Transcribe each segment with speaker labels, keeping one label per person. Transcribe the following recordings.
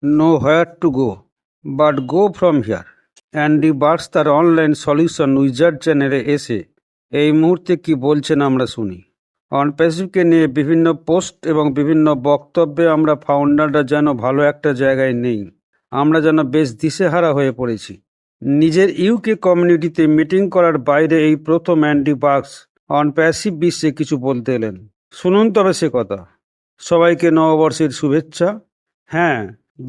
Speaker 1: know where to go, but go from here. Andy barks তার online solution wizard চ্যানেলে এসে এই মুহূর্তে কি বলছেন আমরা শুনি। অনপ্যাসিভকে নিয়ে বিভিন্ন পোস্ট এবং বিভিন্ন বক্তব্যে আমরা ফাউন্ডাররা যেন ভালো একটা জায়গায় নেই, আমরা যেন বেশ দিশেহারা হয়ে পড়েছি। নিজের ইউকে কমিউনিটিতে মিটিং করার বাইরে এই প্রথম অ্যান্ডি বার্কস অনপ্যাসিভ বিশ্বে কিছু বলতে এলেন। শুনুন তবে সে কথা। সবাইকে নববর্ষের শুভেচ্ছা। হ্যাঁ,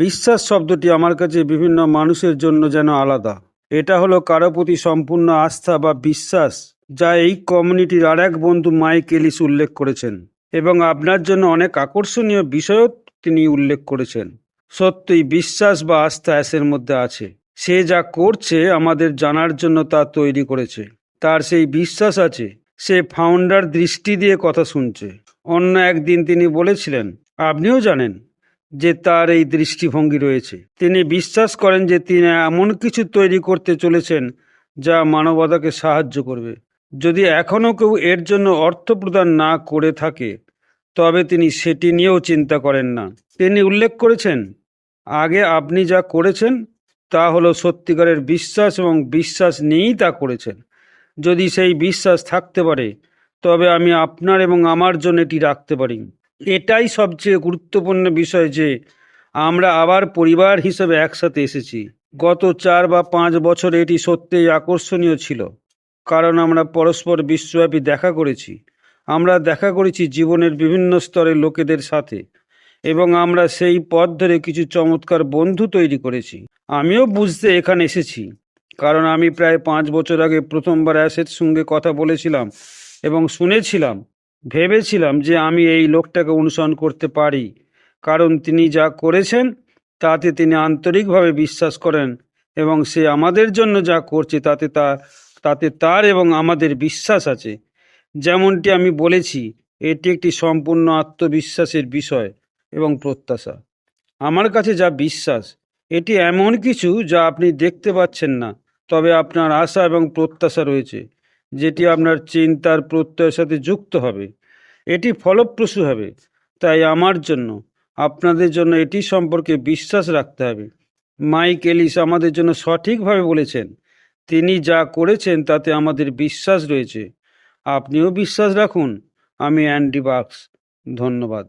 Speaker 1: বিশ্বাস শব্দটি আমার কাছে বিভিন্ন মানুষের জন্য যেন আলাদা। এটা হলো কারো প্রতি সম্পূর্ণ আস্থা বা বিশ্বাস, যা এই কমিউনিটির আর এক বন্ধু মাইক এলিস উল্লেখ করেছেন, এবং আপনার জন্য অনেক আকর্ষণীয় বিষয়ও তিনি উল্লেখ করেছেন। সত্যিই বিশ্বাস বা আস্থা অ্যাসের মধ্যে আছে। সে যা করছে আমাদের জানার জন্য তা তৈরি করেছে। তার সেই বিশ্বাস আছে। সে ফাউন্ডার দৃষ্টি দিয়ে কথা শুনছে। অন্য একদিন তিনি বলেছিলেন, আপনিও জানেন যে তার এই দৃষ্টিভঙ্গি রয়েছে। তিনি বিশ্বাস করেন যে তিনি এমন কিছু তৈরি করতে চলেছেন যা মানবতাকে সাহায্য করবে। যদি এখনও কেউ এর জন্য অর্থ প্রদান না করে থাকে, তবে তিনি সেটি নিয়েও চিন্তা করেন না। তিনি উল্লেখ করেছেন, আগে আপনি যা করেছেন তা হলো সত্যিকারের বিশ্বাস, এবং বিশ্বাস নিয়েই তা করেছেন। যদি সেই বিশ্বাস থাকতে পারে, তবে আমি আপনার এবং আমার জন্য এটি রাখতে পারি। এটাই সবচেয়ে গুরুত্বপূর্ণ বিষয় যে আমরা আবার পরিবার হিসেবে একসাথে এসেছি। গত 4 বা 5 বছর এটি সত্যিই আকর্ষণীয় ছিল, কারণ আমরা পরস্পর বিশ্বব্যাপী দেখা করেছি। আমরা দেখা করেছি জীবনের বিভিন্ন স্তরের লোকেদের সাথে, এবং আমরা সেই পথ ধরে কিছু চমৎকার বন্ধু তৈরি করেছি। আমিও বুঝতে এখানে এসেছি, কারণ আমি প্রায় 5 বছর আগে প্রথমবার অ্যাসের সঙ্গে কথা বলেছিলাম এবং শুনেছিলাম। ভেবেছিলাম যে আমি এই লোকটাকে অনুসরণ করতে পারি, কারণ তিনি যা করেছেন তাতে তিনি আন্তরিকভাবে বিশ্বাস করেন, এবং সে আমাদের জন্য যা করছে তাতে তার এবং আমাদের বিশ্বাস আছে। যেমনটি আমি বলেছি, এটি একটি সম্পূর্ণ আত্মবিশ্বাসের বিষয় এবং প্রত্যাশা। আমার কাছে যা বিশ্বাস, এটি এমন কিছু যা আপনি দেখতে পাচ্ছেন না, তবে আপনার আশা এবং প্রত্যাশা রয়েছে, যেটি আপনার চিন্তার প্রত্যয়ের সাথে যুক্ত হবে। এটি ফলপ্রসূ হবে। তাই আমার জন্য, আপনাদের জন্য এটি সম্পর্কে বিশ্বাস রাখতে হবে। মাইক এলিস আমাদের জন্য সঠিকভাবে বলেছেন, তিনি যা করেছেন তাতে আমাদের বিশ্বাস রয়েছে। আপনিও বিশ্বাস রাখুন। আমি অ্যান্ডি বার্কস। ধন্যবাদ।